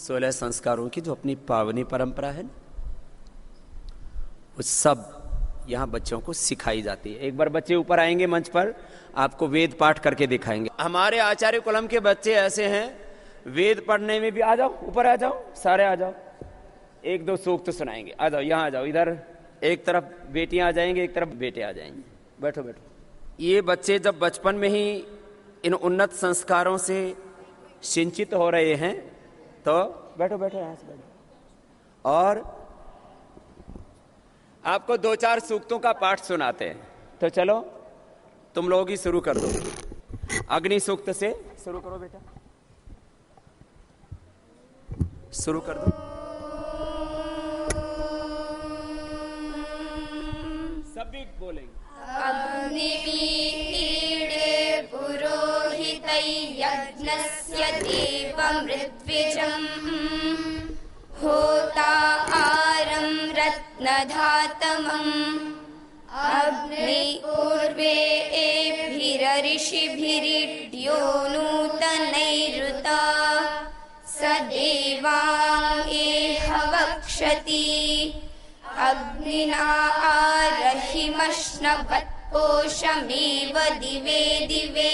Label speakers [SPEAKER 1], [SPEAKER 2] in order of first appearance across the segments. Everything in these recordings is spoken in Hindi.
[SPEAKER 1] 16 संस्कारों की जो अपनी पावनी परंपरा है, वो सब यहाँ बच्चों को सिखाई जाती है। एक बार बच्चे ऊपर आएंगे मंच पर, आपको वेद पाठ करके दिखाएंगे। हमारे आचार्य कुलम के बच्चे ऐसे हैं, वेद पढ़ने में भी, आ जाओ ऊपर आ जाओ, सारे आ जाओ, एक दो सूक्त तो सुनाएंगे। आ जाओ, यहाँ आ जाओ, इधर एक तरफ बेटियां आ जाएंगे, एक तरफ बेटे आ जाएंगे। बैठो बैठो। ये बच्चे जब बचपन में ही इन उन्नत संस्कारों से सिंचित हो रहे हैं, तो बैठो बैठो, यहाँ से बैठो, और आपको 2-4 सूक्तों का पाठ सुनाते हैं। तो चलो तुम लोग ही शुरू कर दो। अग्नि सूक्त से शुरू करो बेटा, शुरू कर दो। सभी बोलेंगे।
[SPEAKER 2] अग्निमीडे पुरोहितै यज्ञस्य देवमृद्विजम् होता आरं रत्नधातमम् अग्नि पूर्वे एभिरऋषिभिरिड्यो नूतनैरुता स देवाङ्गेह वक्षति अग्निना आरहिमश्नवत्पोषमेव दिवे दिवे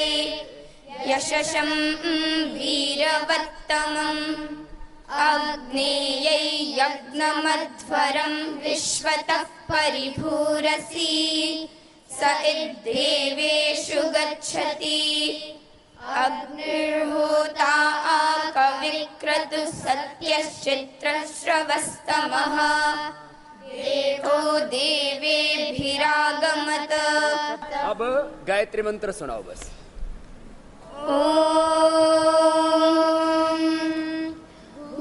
[SPEAKER 2] यशसं वीरवत्तमम् अग्नेयै यज्ञमध्वरं विश्वतः परिभूरसि स इद्देवेषु गच्छति अग्निर्होता आकविक्रतुः सत्यश्चित्रश्रवस्तमः देवो देवेभिरागमत।
[SPEAKER 1] अब गायत्री मंत्र सुनाओ बस।
[SPEAKER 2] ओम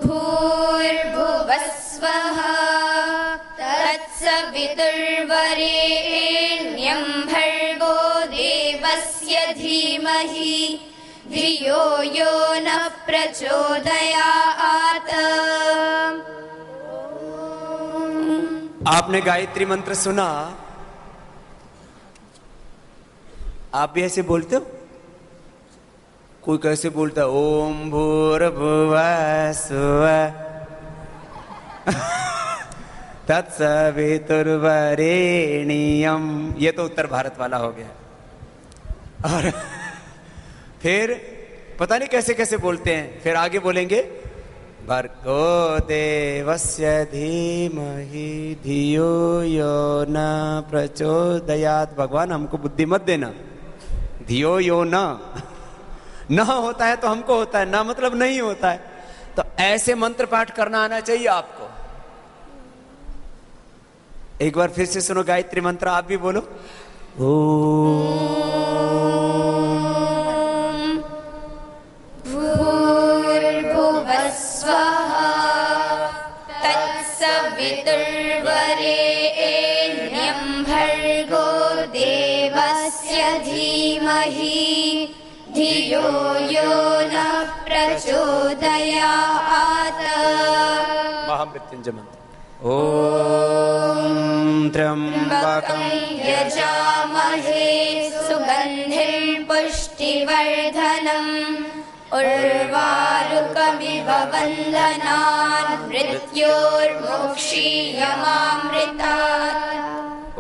[SPEAKER 2] भूर्भुवस्वः तत्सवितुर्वरेण्यं भर्गो देवस्य धीमहि धियो यो नः प्रचोदयात्।
[SPEAKER 1] आपने गायत्री मंत्र सुना, आप भी ऐसे बोलते हो? कोई कैसे बोलता है? ओम भूर्भुवः स्वः तत्सवितुर्वरेण्यं, ये तो उत्तर भारत वाला हो गया। और फिर पता नहीं कैसे कैसे बोलते हैं। फिर आगे बोलेंगे भर्गो देवस्य धीमहि धियो यो न प्रचोदयात्। भगवान हमको बुद्धि मत देना। धियो यो न होता है तो हमको होता है, ना मतलब नहीं होता है। तो ऐसे मंत्र पाठ करना आना चाहिए आपको। एक बार फिर से सुनो गायत्री मंत्र, आप भी बोलो।
[SPEAKER 2] भूर्भुवस्वः तत्सवितुर्वरेण्यं भर्गो देवस्य धीमहि धियो यो नः प्रचोदयात्।
[SPEAKER 1] महामृत्युंजय मंत्र। ओम त्र्यंबकं
[SPEAKER 2] यजामहे सुगन्धिं पुष्टिवर्धनम् उर्वारुकमिव बन्धनान् मृत्योर्मुक्षीयमामृतात्।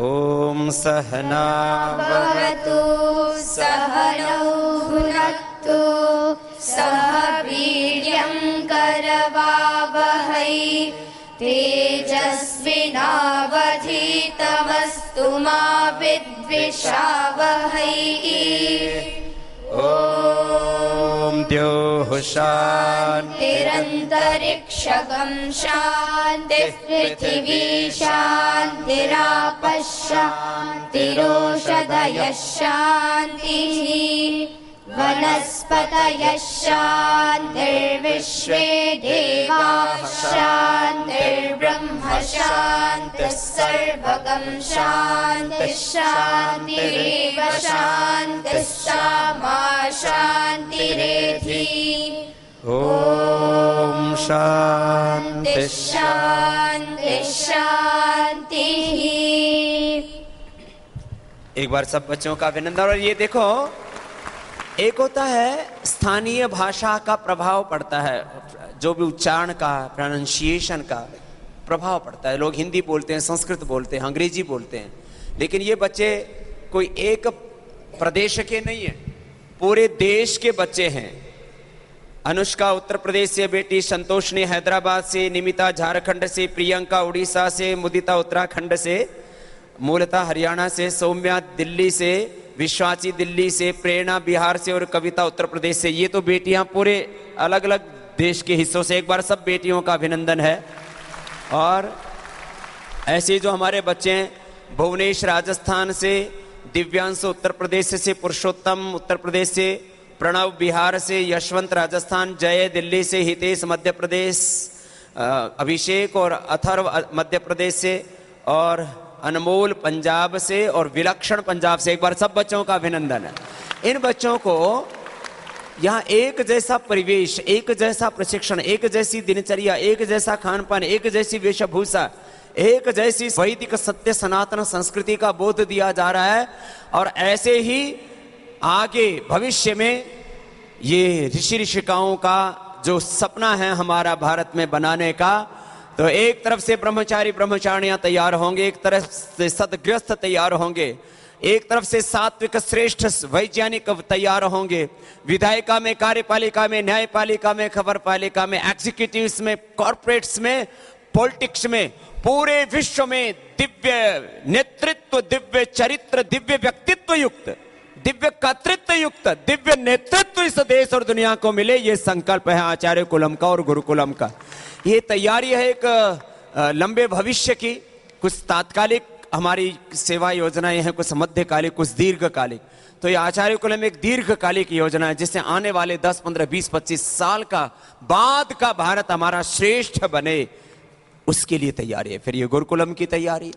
[SPEAKER 1] ओम सहना
[SPEAKER 2] भवतु सहनौ भुनक्तु सह वीर्यं करवावहै तेजस्विनावधीतमस्तु मा विद्विषावहै।
[SPEAKER 1] ओम द्योः
[SPEAKER 2] शान्तिरन्तरिक्षगं शान्तिः पृथिवी शान्तिरापः शान्तिरोषधयः शान्तिः वनस्पतयः शान्तिर्विश्वे देवाः शान्तिर्ब्रह्म शान्तिः सर्वगं शान्तिः शान्तिरेव शान्तिः सामा शान्तिरेधि।
[SPEAKER 1] ओम शांति
[SPEAKER 2] शान्तिः शान्तिः।
[SPEAKER 1] एक बार सब बच्चों का अभिनंदन। और ये देखो, एक होता है स्थानीय भाषा का प्रभाव पड़ता है, जो भी उच्चारण का, प्रोनाउंसिएशन का प्रभाव पड़ता है। लोग हिंदी बोलते हैं, संस्कृत बोलते हैं, अंग्रेजी बोलते हैं, लेकिन ये बच्चे कोई एक प्रदेश के नहीं है, पूरे देश के बच्चे हैं। अनुष्का उत्तर प्रदेश से बेटी, संतोषनी हैदराबाद से, निमिता झारखंड से, प्रियंका उड़ीसा से, मुदिता उत्तराखंड से, मूलतः हरियाणा से, सौम्या दिल्ली से, विश्वासी दिल्ली से, प्रेरणा बिहार से और कविता उत्तर प्रदेश से। ये तो बेटियां पूरे अलग अलग देश के हिस्सों से। एक बार सब बेटियों का अभिनंदन है। और ऐसे जो हमारे बच्चे हैं, भुवनेश राजस्थान से, दिव्यांशु उत्तर प्रदेश से, पुरुषोत्तम उत्तर प्रदेश से, प्रणव बिहार से, यशवंत राजस्थान, जय दिल्ली से, हितेश मध्य प्रदेश, अभिषेक और अथर्व मध्य प्रदेश से, और अनमोल पंजाब से, और विलक्षण पंजाब से। एक बार सब बच्चों का अभिनंदन है। इन बच्चों को यहाँ एक जैसा परिवेश, एक जैसा प्रशिक्षण, एक जैसी दिनचर्या, एक जैसा खान पान, एक जैसी वेशभूषा, एक जैसी वैदिक सत्य सनातन संस्कृति का बोध दिया जा रहा है। और ऐसे ही आगे भविष्य में ये ऋषि ऋषिकाओं का जो सपना है हमारा भारत में बनाने का, तो एक तरफ से ब्रह्मचारी ब्रह्मचारियां तैयार होंगे, एक तरफ से सदगृहस्थ तैयार होंगे, एक तरफ से सात्विक श्रेष्ठ वैज्ञानिक तैयार होंगे, विधायिका में, कार्यपालिका में, न्यायपालिका में, खबरपालिका में, एग्जीक्यूटिव्स में, कॉर्पोरेट्स में, पॉलिटिक्स में, पूरे विश्व में दिव्य नेतृत्व, दिव्य चरित्र, दिव्य व्यक्तित्व युक्त, दिव्य कर्तृत्व युक्त, दिव्य नेतृत्व इस देश और दुनिया को मिले। ये संकल्प है आचार्य कुलम का और गुरुकुलम का। ये तैयारी है एक लंबे भविष्य की। कुछ तात्कालिक हमारी सेवा योजनाएं हैं, कुछ मध्यकालिक, कुछ दीर्घकालिक। तो ये आचार्य कुलम एक दीर्घकालिक योजना है, जिससे आने वाले 10, 15, 20, 25 साल का बाद का भारत हमारा श्रेष्ठ बने, उसके लिए तैयारी है। फिर ये गुरुकुलम की तैयारी,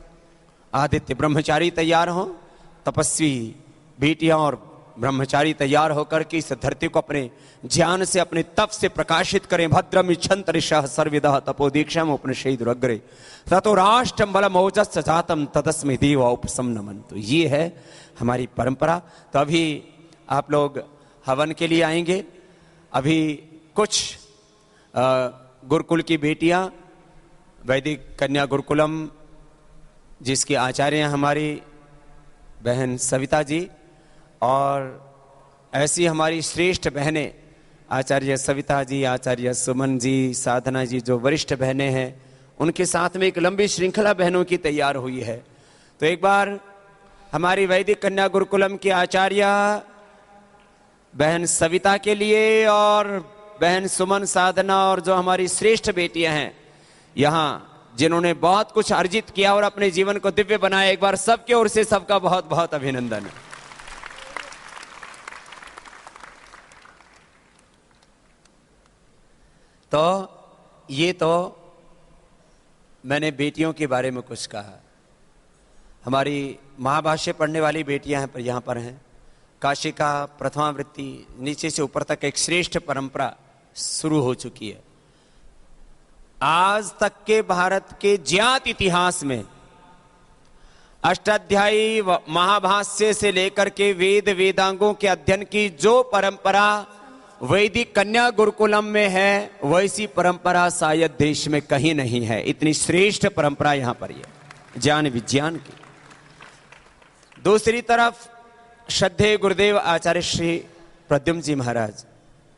[SPEAKER 1] आदित्य ब्रह्मचारी तैयार हो, तपस्वी बेटियां और ब्रह्मचारी तैयार होकर के इस धरती को अपने ज्ञान से, अपने तप से प्रकाशित करें। भद्रम इच्छन्त ऋषः सर्वविदः तपोदीक्षाम उपनिषदुरग्रे ततो राष्ट्रम बलम ओजस्स जातम तदस्मै देवा उपसंनमन्तु। ये है हमारी परंपरा। तो अभी आप लोग हवन के लिए आएंगे। अभी कुछ गुरुकुल की बेटियां, वैदिक कन्या गुरुकुलम जिसकी आचार्य हैं हमारी बहन सविता जी, और ऐसी हमारी श्रेष्ठ बहनें आचार्य सविता जी, आचार्य सुमन जी, साधना जी, जो वरिष्ठ बहनें हैं, उनके साथ में एक लंबी श्रृंखला बहनों की तैयार हुई है। तो एक बार हमारी वैदिक कन्या गुरुकुलम की आचार्य बहन सविता के लिए, और बहन सुमन, साधना, और जो हमारी श्रेष्ठ बेटियां हैं यहाँ, जिन्होंने बहुत कुछ अर्जित किया और अपने जीवन को दिव्य बनाया, एक बार सबके ओर से सबका बहुत बहुत अभिनंदन है। तो ये तो मैंने बेटियों के बारे में कुछ कहा। हमारी महाभाष्य पढ़ने वाली बेटियां हैं, यहाँ पर हैं। काशी का प्रथमावृत्ति नीचे से ऊपर तक एक श्रेष्ठ परंपरा शुरू हो चुकी है। आज तक के भारत के ज्ञात इतिहास में अष्टाध्यायी महाभाष्य से लेकर के वेद वेदांगों के अध्ययन की जो परंपरा वैदिक कन्या गुरुकुलम में है, वैसी परंपरा शायद देश में कहीं नहीं है। इतनी श्रेष्ठ परंपरा यहां पर है ज्ञान विज्ञान की। दूसरी तरफ श्रद्धेय गुरुदेव आचार्य श्री प्रद्युम्न जी महाराज,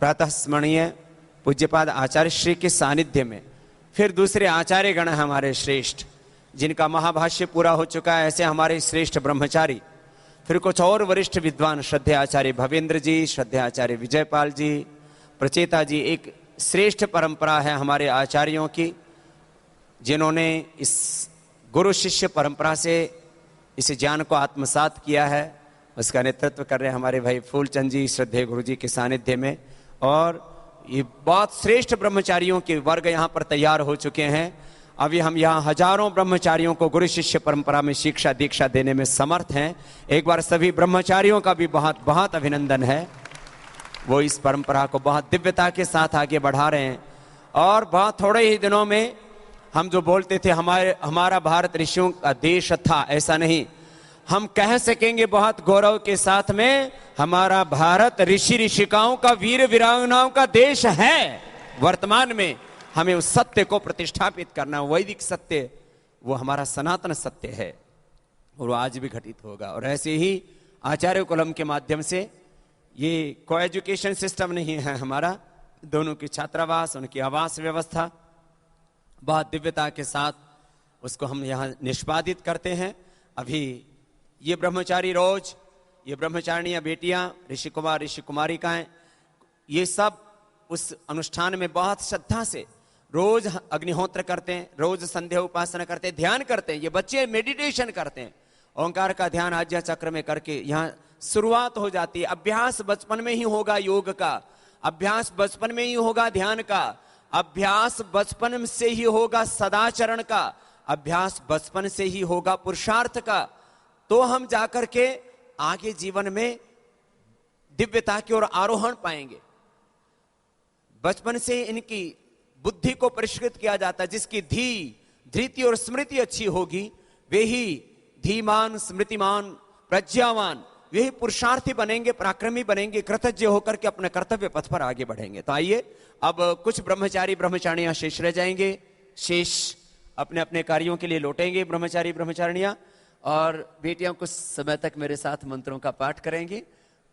[SPEAKER 1] प्रातः स्मरणीय पूज्यपाद आचार्य श्री के सानिध्य में फिर दूसरे आचार्य गण हमारे श्रेष्ठ, जिनका महाभाष्य पूरा हो चुका है। ऐसे हमारे श्रेष्ठ ब्रह्मचारी, फिर कुछ और वरिष्ठ विद्वान, श्रद्धेय आचार्य भवेंद्र जी, श्रद्धेय आचार्य विजयपाल जी, प्रचेता जी। एक श्रेष्ठ परंपरा है हमारे आचार्यों की, जिन्होंने इस गुरु शिष्य परंपरा से इस ज्ञान को आत्मसात किया है। उसका नेतृत्व कर रहे हैं हमारे भाई फूलचंद जी, श्रद्धेय गुरु जी के सानिध्य में। और ये बहुत श्रेष्ठ ब्रह्मचारियों के वर्ग यहाँ पर तैयार हो चुके हैं। अभी हम यहाँ हजारों ब्रह्मचारियों को गुरु शिष्य परंपरा में शिक्षा दीक्षा देने में समर्थ हैं। एक बार सभी ब्रह्मचारियों का भी बहुत बहुत अभिनंदन है। वो इस परंपरा को बहुत दिव्यता के साथ आगे बढ़ा रहे हैं। और बहुत थोड़े ही दिनों में हम जो बोलते थे हमारा भारत ऋषियों का देश था, ऐसा नहीं। हम कह सकेंगे बहुत गौरव के साथ में, हमारा भारत ऋषि ऋषिकाओं का, वीर वीरांगनाओं का देश है। वर्तमान में हमें उस सत्य को प्रतिष्ठापित करना, वैदिक सत्य, वो हमारा सनातन सत्य है और वो आज भी घटित होगा। और ऐसे ही आचार्य कुलम के माध्यम से, ये को एजुकेशन सिस्टम नहीं है हमारा, दोनों की छात्रावास, उनकी आवास व्यवस्था बहुत दिव्यता के साथ उसको हम यहाँ निष्पादित करते हैं। अभी ये ब्रह्मचारी रोज, ये ब्रह्मचारिणियाँ बेटियाँ, ऋषि कुमार ऋषि कुमारिकाएं, ये सब उस अनुष्ठान में बहुत श्रद्धा से रोज अग्निहोत्र करते हैं, रोज संध्या उपासना करते हैं, ध्यान करते हैं। ये बच्चे मेडिटेशन करते हैं, ओंकार का ध्यान आज्ञा चक्र में करके यहाँ शुरुआत हो जाती है। अभ्यास बचपन में ही होगा, योग का अभ्यास बचपन में ही होगा, ध्यान का अभ्यास बचपन से ही होगा, सदाचरण का अभ्यास बचपन से ही होगा, पुरुषार्थ का। तो हम जाकर के आगे जीवन में दिव्यता की ओर आरोहण पाएंगे। बचपन से इनकी बुद्धि को परिष्कृत किया जाता है। जिसकी धृति और स्मृति अच्छी होगी, वे ही धीमान, स्मृतिमान, प्रज्ञावान, वे ही पुरुषार्थी बनेंगे, पराक्रमी बनेंगे, कृतज्ञ होकर के अपने कर्तव्य पथ पर आगे बढ़ेंगे। तो आइए, अब कुछ ब्रह्मचारी ब्रह्मचारिणियां शेष रह जाएंगे, शेष अपने अपने कार्यों के लिए लौटेंगे ब्रह्मचारी ब्रह्मचारिणियां, और बेटियां कुछ समय तक मेरे साथ मंत्रों का पाठ करेंगी।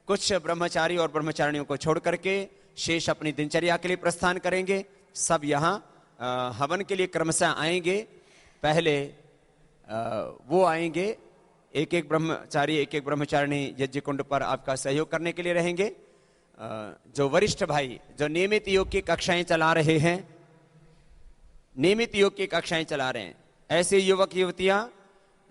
[SPEAKER 1] कुछ ब्रह्मचारी और ब्रह्मचारिणियों को छोड़ करके शेष अपनी दिनचर्या के लिए प्रस्थान करेंगे। सब यहाँ हवन के लिए क्रमशः आएंगे। पहले वो आएंगे, एक एक ब्रह्मचारी एक एक ब्रह्मचारिणी यज्ञ कुंड पर आपका सहयोग करने के लिए रहेंगे। जो वरिष्ठ भाई जो नियमित योग की कक्षाएं चला रहे हैं, नियमित योग की कक्षाएं चला रहे हैं, ऐसे युवक युवतियां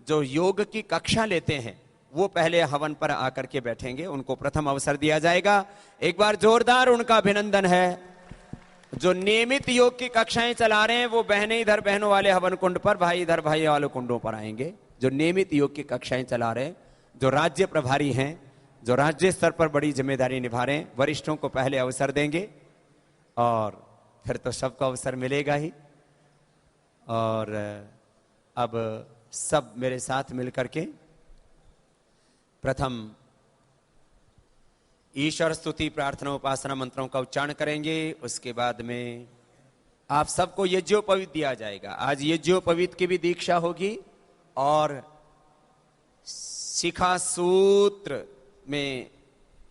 [SPEAKER 1] जो योग की कक्षा लेते हैं, वो पहले हवन पर आकर के बैठेंगे, उनको प्रथम अवसर दिया जाएगा। एक बार जोरदार उनका अभिनंदन है। जो नियमित योग की कक्षाएं चला रहे हैं, वो बहनें इधर बहनों वाले हवन कुंड पर, भाई इधर भाई वाले कुंडों पर आएंगे। जो नियमित योग की कक्षाएं चला रहे हैं, जो राज्य प्रभारी हैं, जो राज्य स्तर पर बड़ी जिम्मेदारी निभा रहे हैं, वरिष्ठों को पहले अवसर देंगे और फिर तो सबको अवसर मिलेगा ही। और अब सब मेरे साथ मिलकर के प्रथम ईश्वर स्तुति प्रार्थना उपासना मंत्रों का उच्चारण करेंगे। उसके बाद में आप सबको यज्ञोपवीत दिया जाएगा। आज यज्ञोपवीत की भी दीक्षा होगी और शिखा सूत्र में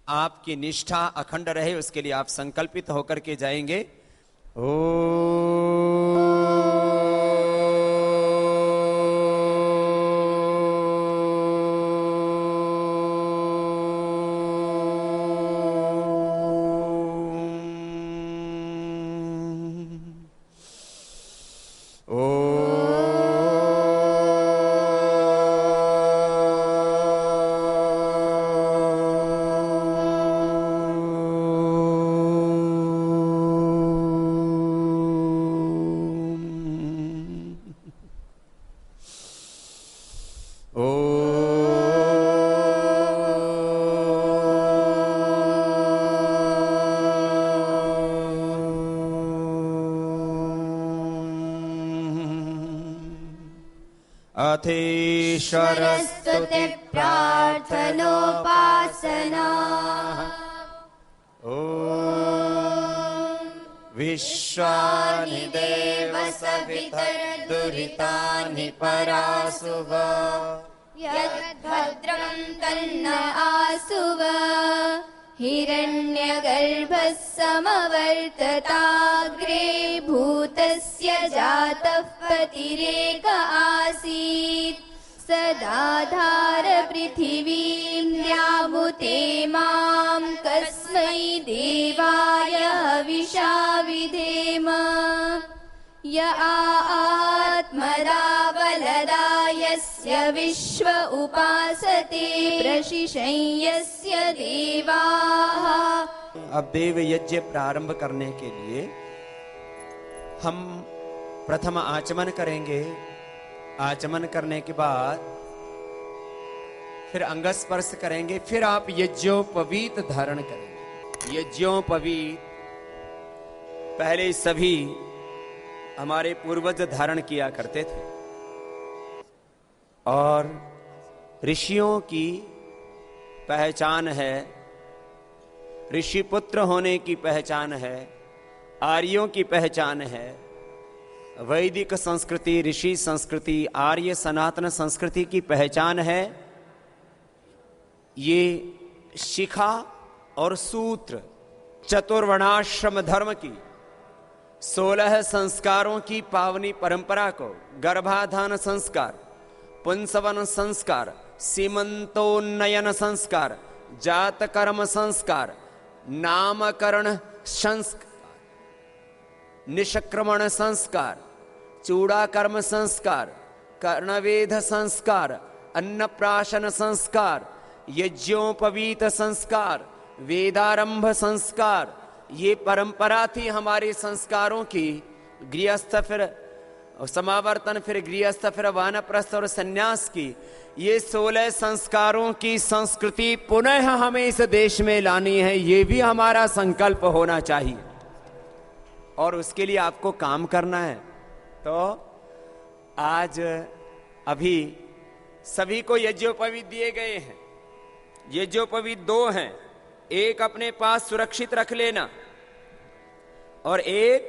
[SPEAKER 1] आपकी निष्ठा अखंड रहे, उसके लिए आप संकल्पित होकर के जाएंगे।
[SPEAKER 2] ईश्वरस्तुति प्रार्थनोपासना।
[SPEAKER 1] विश्वानि देव सवितर्दुरितानि परासुव।
[SPEAKER 2] यद्भद्रं तन्न आसुव। हिरण्यगर्भः समवर्तताग्रे भूतस्य जातः पतिरेक आसीत्। सदाधार पृथिवीं व्यामुते मां कस्मै देवाय हविषा विधेम। य आत्मदा बलदा यस्य विश्व उपासते प्रशिशय्यस्य देवाः।
[SPEAKER 1] अब देव यज्ञ प्रारंभ करने के लिए हम प्रथम आचमन करेंगे। आचमन करने के बाद फिर अंगस्पर्श करेंगे, फिर आप यज्ञोपवीत धारण करेंगे। यज्ञोपवीत पहले सभी हमारे पूर्वज धारण किया करते थे और ऋषियों की पहचान है, ऋषि पुत्र होने की पहचान है, आर्यों की पहचान है। वैदिक संस्कृति, ऋषि संस्कृति, आर्य सनातन संस्कृति की पहचान है ये शिखा और सूत्र, चतुर्वर्णाश्रम धर्म की 16 संस्कारों की पावनी परंपरा को गर्भाधान संस्कार, पुंसवन संस्कार, सीमंतोन्नयन संस्कार, जातकर्म संस्कार, नामकरण संस्कार, निष्क्रमण संस्कार, चूड़ाकर्म संस्कार, कर्णवेध संस्कार, अन्नप्राशन संस्कार, यज्ञोपवीत संस्कार, वेदारंभ संस्कार, ये परंपरा थी हमारे संस्कारों की। गृहस्थ फिर समावर्तन, फिर गृहस्थ, फिर वानप्रस्थ और सन्यास की, ये 16 संस्कारों की संस्कृति पुनः हमें इस देश में लानी है। ये भी हमारा संकल्प होना चाहिए और उसके लिए आपको काम करना है। तो आज अभी सभी को यज्ञोपवीत दिए गए हैं। यज्ञोपवीत 2 हैं, एक अपने पास सुरक्षित रख लेना और एक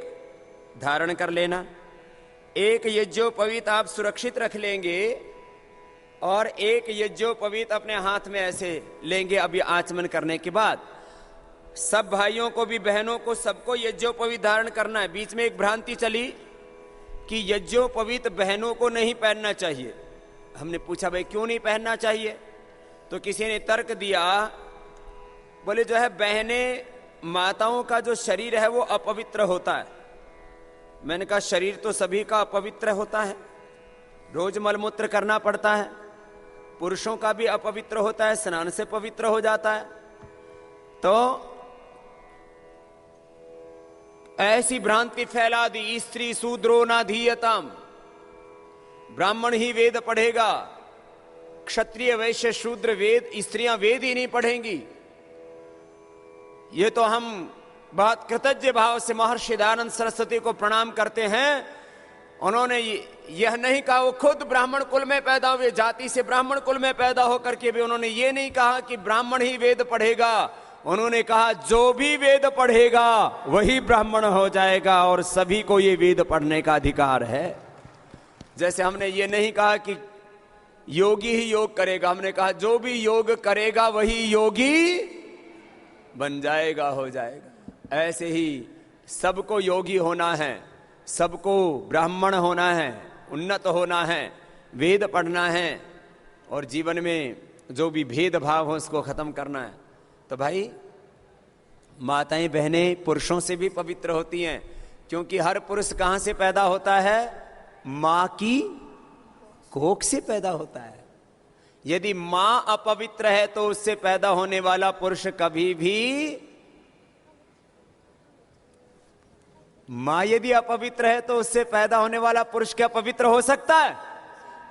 [SPEAKER 1] धारण कर लेना। एक यज्ञोपवीत आप सुरक्षित रख लेंगे और एक यज्ञोपवीत अपने हाथ में ऐसे लेंगे। अभी आचमन करने के बाद सब भाइयों को भी, बहनों को, सबको यज्ञोपवीत धारण करना है। बीच में एक भ्रांति चली कि यज्ञोपवीत बहनों को नहीं पहनना चाहिए। हमने पूछा भाई क्यों नहीं पहनना चाहिए, तो किसी ने तर्क दिया, बोले जो है बहनें, माताओं का जो शरीर है वो अपवित्र होता है। मैंने कहा शरीर तो सभी का अपवित्र होता है, रोज मलमूत्र करना पड़ता है। पुरुषों का भी अपवित्र होता है, स्नान से पवित्र हो जाता है। तो ऐसी भ्रांति फैला दी, स्त्री शूद्रो ना धीयताम, ब्राह्मण ही वेद पढ़ेगा, क्षत्रिय वैश्य शूद्र वेद, स्त्रियां वेद ही नहीं पढ़ेंगी। ये तो हम बहुत कृतज्ञ भाव से महर्षि दयानंद सरस्वती को प्रणाम करते हैं। उन्होंने यह नहीं कहा, वो खुद ब्राह्मण कुल में पैदा हुए, जाति से ब्राह्मण कुल में पैदा होकर के भी उन्होंने ये नहीं कहा कि ब्राह्मण ही वेद पढ़ेगा। उन्होंने कहा जो भी वेद पढ़ेगा वही ब्राह्मण हो जाएगा और सभी को ये वेद पढ़ने का अधिकार है। जैसे हमने ये नहीं कहा कि योगी ही योग करेगा, हमने कहा जो भी योग करेगा वही योगी बन जाएगा, हो जाएगा। ऐसे ही सबको योगी होना है, सबको ब्राह्मण होना है, उन्नत होना है, वेद पढ़ना है और जीवन में जो भी भेदभाव हो उसको खत्म करना है। तो भाई माताएं बहनें पुरुषों से भी पवित्र होती हैं, क्योंकि हर पुरुष कहां से पैदा होता है? मां की कोख से पैदा होता है। यदि मां अपवित्र है तो उससे पैदा होने वाला पुरुष कभी भी, मां यदि अपवित्र है तो उससे पैदा होने वाला पुरुष क्या पवित्र हो सकता है?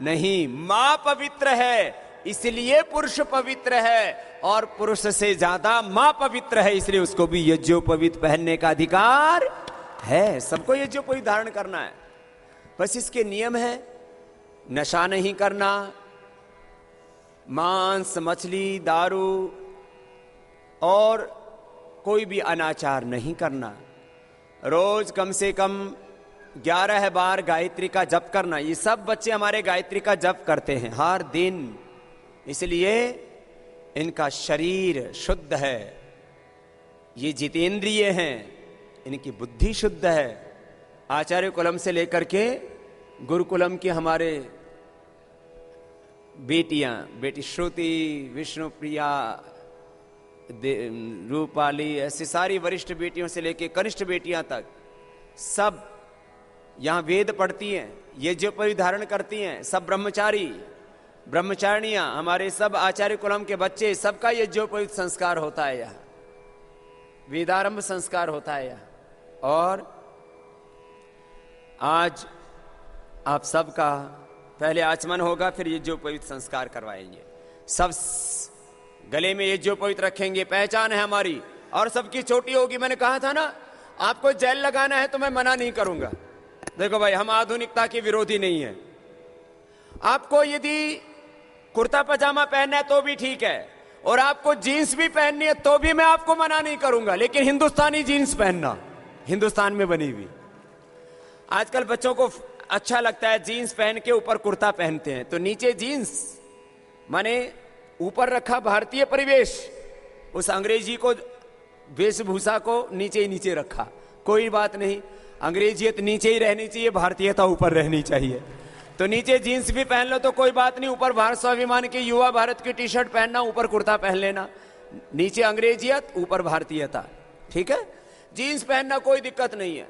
[SPEAKER 1] नहीं, मां पवित्र है इसलिए पुरुष पवित्र है और पुरुष से ज्यादा मां पवित्र है, इसलिए उसको भी यज्ञोपवीत पहनने का अधिकार है। सबको यज्ञोपवीत धारण करना है। बस इसके नियम है, नशा नहीं करना, मांस, मछली, दारू और कोई भी अनाचार नहीं करना, रोज कम से कम 11 बार गायत्री का जप करना। ये सब बच्चे हमारे गायत्री का जप करते हैं हर दिन, इसलिए इनका शरीर शुद्ध है, ये जितेंद्रिय हैं, इनकी बुद्धि शुद्ध है। आचार्य कुलम से लेकर के गुरुकुलम की हमारे बेटियां, बेटी श्रुति, विष्णुप्रिया, रूपाली, ऐसी सारी वरिष्ठ बेटियों से लेकर कनिष्ठ बेटियां तक सब यहां वेद पढ़ती हैं, यज्ञोपवीत धारण करती हैं। सब ब्रह्मचारी ब्रह्मचारिणियां, हमारे सब आचार्य कुलम के बच्चे, सबका यज्ञोपवीत संस्कार होता है यहाँ, वेदारंभ संस्कार होता है यहाँ। और आज आप सबका पहले आचमन होगा, फिर यज्ञोपवीत संस्कार करवाएंगे। सब गले में यज्ञोपवीत रखेंगे, पहचान है हमारी, और सबकी चोटी होगी। मैंने कहा था ना, आपको जेल लगाना है तो मैं मना नहीं करूंगा। देखो भाई, हम आधुनिकता के विरोधी नहीं है। आपको यदि कुर्ता पजामा पहनना है तो भी ठीक है, और आपको जीन्स भी पहननी है तो भी मैं आपको मना नहीं करूंगा, लेकिन हिंदुस्तानी जीन्स पहनना, हिंदुस्तान में बनी हुई। आजकल बच्चों को अच्छा लगता है जीन्स पहन के ऊपर कुर्ता पहनते हैं, तो नीचे जीन्स माने ऊपर रखा भारतीय परिवेश, उस अंग्रेजी को वेशभूषा को नीचे ही नीचे रखा। कोई बात नहीं, अंग्रेजियत नीचे ही रहनी चाहिए, भारतीयता ऊपर रहनी चाहिए। तो नीचे जीन्स भी पहन लो तो कोई बात नहीं, ऊपर भारत स्वाभिमान की युवा भारत की टी शर्ट पहनना, ऊपर कुर्ता पहन लेना, नीचे अंग्रेजियत ऊपर भारतीयता, ठीक है। जीन्स पहनना कोई दिक्कत नहीं है,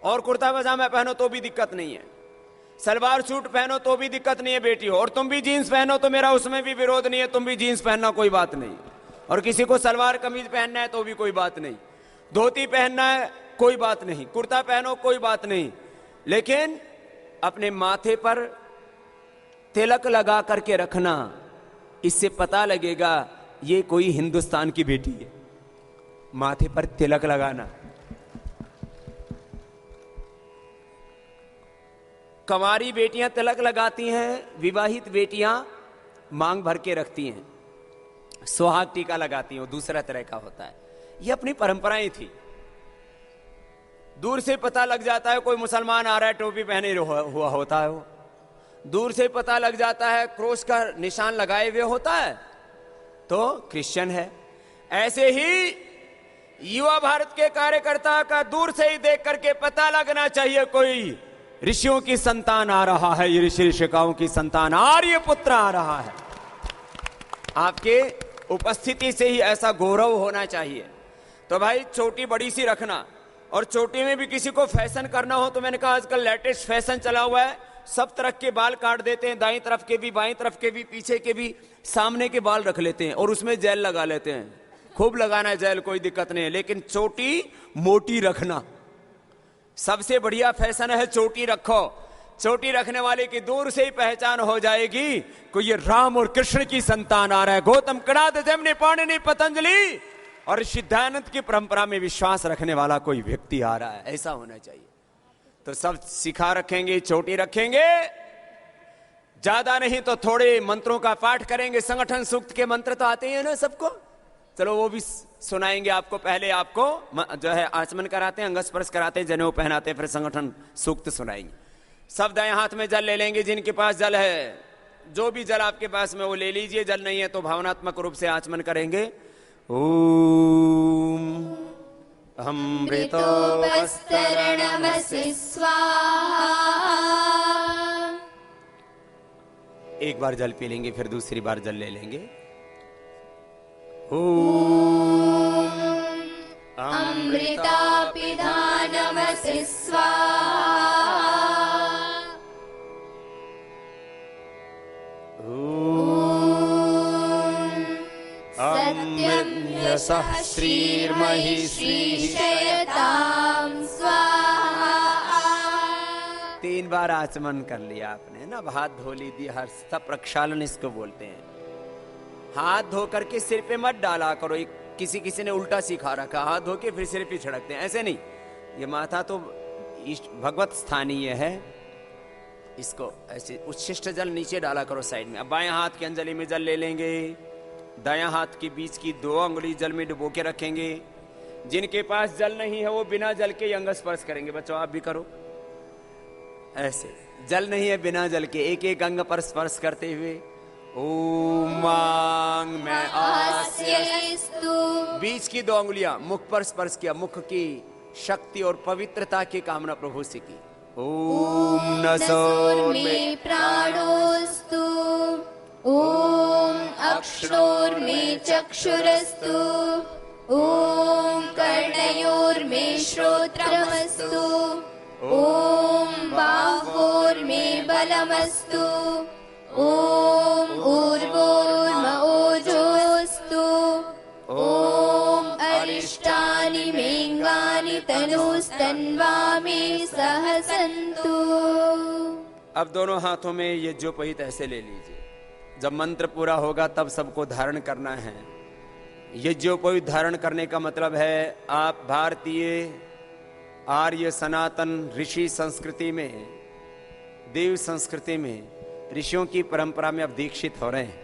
[SPEAKER 1] और कुर्ता पजामा पहनो तो भी दिक्कत नहीं है, सलवार सूट पहनो तो भी दिक्कत नहीं है बेटियों, और तुम भी जीन्स पहनो तो मेरा उसमें भी विरोध नहीं है, तुम भी जीन्स पहनना कोई बात नहीं, और किसी को सलवार कमीज पहनना है तो भी कोई बात नहीं, धोती पहनना है कोई बात नहीं, कुर्ता पहनो कोई बात नहीं, लेकिन अपने माथे पर तिलक लगा करके रखना, इससे पता लगेगा ये कोई हिंदुस्तान की बेटी है। माथे पर तिलक लगाना। कंवारी बेटियां तिलक लगाती हैं, विवाहित बेटियां मांग भर के रखती हैं, सुहाग टीका लगाती हैं, वो दूसरा तरह का होता है। ये अपनी परंपराएं थी। दूर से पता लग जाता है कोई मुसलमान आ रहा है, टोपी पहने हुआ होता है, वो दूर से पता लग जाता है क्रॉस का निशान लगाए हुए होता है तो क्रिश्चियन है। ऐसे ही युवा भारत के कार्यकर्ता का दूर से ही देख करके पता लगना चाहिए कोई ऋषियों की संतान आ रहा है, ये ऋषि ऋषिकाओं की संतान आर्य पुत्र आ रहा है। आपके उपस्थिति से ही ऐसा गौरव होना चाहिए। तो भाई चोटी बड़ी सी रखना, और चोटी में भी किसी को फैशन करना हो तो मैंने कहा आजकल लेटेस्ट फैशन चला हुआ है, सब तरफ के बाल काट देते हैं, दाईं तरफ के भी, बाईं तरफ के भी, पीछे के भी, सामने के बाल रख लेते हैं और उसमें जेल लगा लेते हैं। खूब लगाना है जेल, कोई दिक्कत नहीं है, लेकिन चोटी मोटी रखना। सबसे बढ़िया फैशन है चोटी रखो। चोटी रखने वाले की दूर से ही पहचान हो जाएगी कि ये राम और कृष्ण की संतान आ रहा है। गौतम कणाद जमनी पाणिनि पतंजलि और सिद्धानंद की परंपरा में विश्वास रखने वाला कोई व्यक्ति आ रहा है, ऐसा होना चाहिए। तो सब सिखा रखेंगे, चोटी रखेंगे, ज्यादा नहीं तो थोड़े मंत्रों का पाठ करेंगे। संगठन सूक्त के मंत्र तो आते हैं ना सबको, चलो वो भी सुनाएंगे आपको। पहले आपको जो है आचमन कराते हैं, अंगस्पर्श कराते हैं, जनेऊ पहनाते हैं, फिर संगठन सूक्त सुनाएंगे। सब दाएं हाथ में जल ले लेंगे, जिनके पास जल है, जो भी जल आपके पास में वो ले लीजिए, जल नहीं है तो भावनात्मक रूप से आचमन करेंगे। ओम
[SPEAKER 2] अमृतोपस्तरणमसि स्वाहा।
[SPEAKER 1] एक बार जल पी लेंगे, फिर दूसरी बार जल ले लेंगे। ओम
[SPEAKER 2] अमृतापिधानमसि स्वाहा।
[SPEAKER 1] सत्यं श्रीर्महि
[SPEAKER 2] श्रीशयतां स्वाहा।
[SPEAKER 1] 3 बार आचमन कर लिया आपने ना, हाथ धो लीजिए। हस्त प्रक्षालन इसको बोलते हैं। हाथ धो करके सिर पे मत डाला करो, किसी ने उल्टा सिखा रखा, हाथ धो के फिर सिर पे छिड़कते हैं, ऐसे नहीं। ये माथा तो भगवत स्थानीय है, इसको ऐसे उच्छिष्ट जल नीचे डाला करो साइड में। अब बाएं हाथ की अंजलि में जल ले लेंगे, दायां हाथ के बीच की 2 अंगुली जल में डुबो के रखेंगे। जिनके पास जल नहीं है वो बिना जल के अंग स्पर्श करेंगे। बच्चों आप भी करो ऐसे, जल नहीं है बिना जल के एक एक अंग पर स्पर्श करते हुए ओम मांग में
[SPEAKER 2] आस्यस्तु।
[SPEAKER 1] बीच की 2 अंगुलियां मुख पर स्पर्श किया, मुख की शक्ति और पवित्रता की कामना प्रभु से की। ओम नसोर्मे
[SPEAKER 2] प्राणोस्तु। ओम अक्षरोर्मे चक्षुरस्तु। ओम कर्णयोर्मे श्रोत्रमस्तु। ओम बाहोर्मे बलमस्तु। ओम ऊर्वोर्म ओजोस्तु। ओम अरिष्टानि मेंगानि तनुस्तन्वामे सहसन्तु।
[SPEAKER 1] अब दोनों हाथों में ये जो पहित ऐसे ले लीजिए। जब मंत्र पूरा होगा तब सबको धारण करना है। यज्ञोपवीत धारण करने का मतलब है आप भारतीय आर्य सनातन ऋषि संस्कृति में, देव संस्कृति में ऋषियों की परंपरा में अब दीक्षित हो रहे हैं।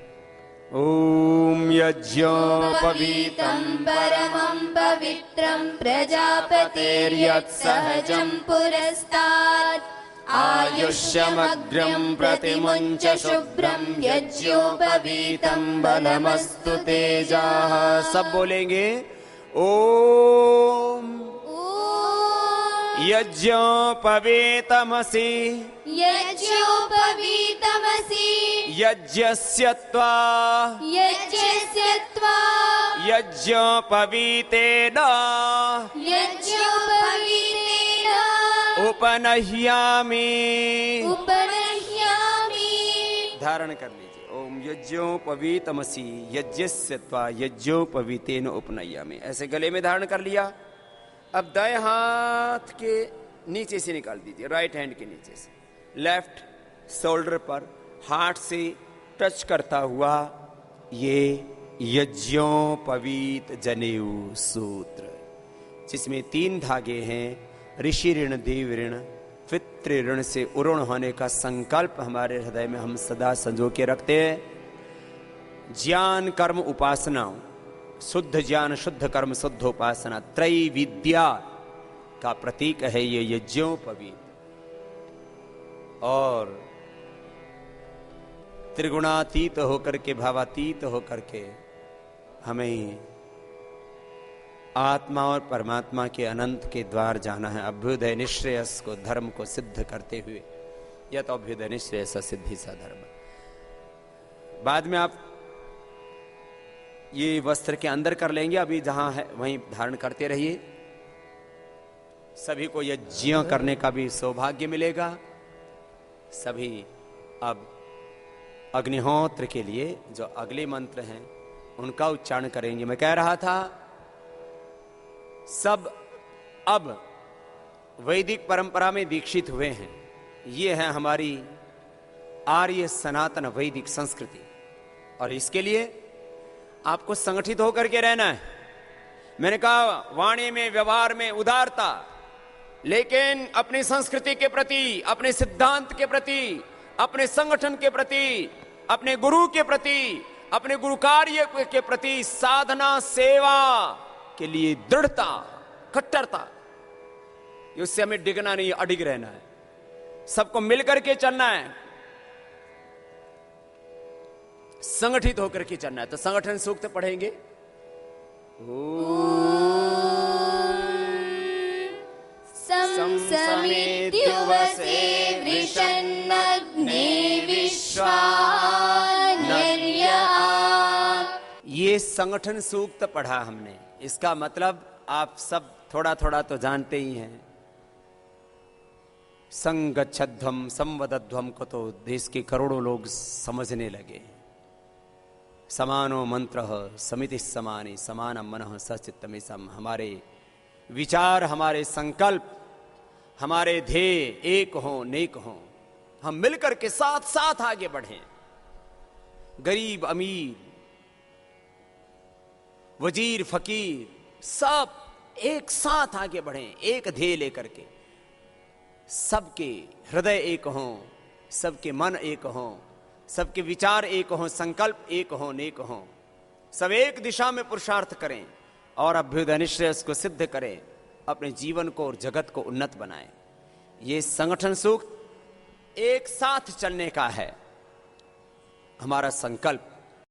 [SPEAKER 1] ओम यज्ञोपवीतं
[SPEAKER 2] परमं पवित्रं प्रजापतेर्यत्सहजं पुरस्तात् आयुष्यमग्र्यं प्रतिमुञ्च शुभ्रं यज्ञोपवीतं बलमस्तु तेजाः।
[SPEAKER 1] सब बोलेंगे ओम यज्ञोपवीतमसि
[SPEAKER 2] यज्ञोपवीतमसि
[SPEAKER 1] यज्ञस्य त्वा यज्ञोपवीतेन उपनह्यामि। धारण कर लीजिए। ओम यज्ञोपवीतमसि यज्ञस्य त्वा यज्ञोपवीतेन उपनह्यामि। ऐसे गले में धारण कर लिया। अब दाएं हाथ के नीचे से निकाल दीजिए, राइट हैंड के नीचे से, लेफ्ट शोल्डर पर हार्ट से टच करता हुआ ये यज्ञोपवीत जनेऊ सूत्र, जिसमें 3 धागे हैं। ऋषि ऋण, देव ऋण, पितृ ऋण से उऋण होने का संकल्प हमारे हृदय में हम सदा संजो के रखते हैं। ज्ञान कर्म उपासना, शुद्ध ज्ञान शुद्ध कर्म शुद्ध उपासना, त्रय विद्या का प्रतीक है ये यज्ञोपवीत। और त्रिगुणातीत होकर के, भावातीत होकर के हमें आत्मा और परमात्मा के अनंत के द्वार जाना है। अभ्युदय निश्रेयस को, धर्म को सिद्ध करते हुए। यह तो अभ्युदय निश्रेयस सिद्धि सा धर्म। बाद में आप ये वस्त्र के अंदर कर लेंगे, अभी जहां है वहीं धारण करते रहिए। सभी को यज्ञ करने का भी सौभाग्य मिलेगा। सभी अब अग्निहोत्र के लिए जो अगले मंत्र हैं उनका उच्चारण करेंगे। मैं कह रहा था सब अब वैदिक परंपरा में दीक्षित हुए हैं। ये है हमारी आर्य सनातन वैदिक संस्कृति, और इसके लिए आपको संगठित होकर के रहना है। मैंने कहा वाणी में, व्यवहार में उदारता, लेकिन अपनी संस्कृति के प्रति, अपने सिद्धांत के प्रति, अपने संगठन के प्रति, अपने गुरु के प्रति, अपने गुरु कार्य के प्रति साधना सेवा के लिए दृढ़ता, कट्टरता, उससे हमें डिगना नहीं, अडिग रहना है। सबको मिलकर के चलना है, संगठित होकर के चलना है। तो संगठन सूक्त पढ़ेंगे।
[SPEAKER 2] संसमेत्युवसे वृषन्नग्ने विश्वान्यर्या।
[SPEAKER 1] ये संगठन सूक्त पढ़ा हमने। इसका मतलब आप सब थोड़ा थोड़ा तो जानते ही हैं। संगच्छध्वम संवदध्वम को तो देश के करोड़ों लोग समझने लगे। समानो मंत्र समिति समानी समान मन सचित्तमेशम। हमारे विचार, हमारे संकल्प, हमारे ध्येय एक हो, नेक हो। हम मिलकर के साथ साथ आगे बढ़ें। गरीब अमीर, वजीर फकीर, सब एक साथ आगे बढ़ें, एक ध्येय लेकर के। सबके हृदय एक हों, सबके मन एक हों, सबके विचार एक हों, संकल्प एक हो, नेक हों। सब एक दिशा में पुरुषार्थ करें और अभ्युदय निश्रेयस को सिद्ध करें, अपने जीवन को और जगत को उन्नत बनाएं। ये संगठन सूक्त एक साथ चलने का है हमारा संकल्प।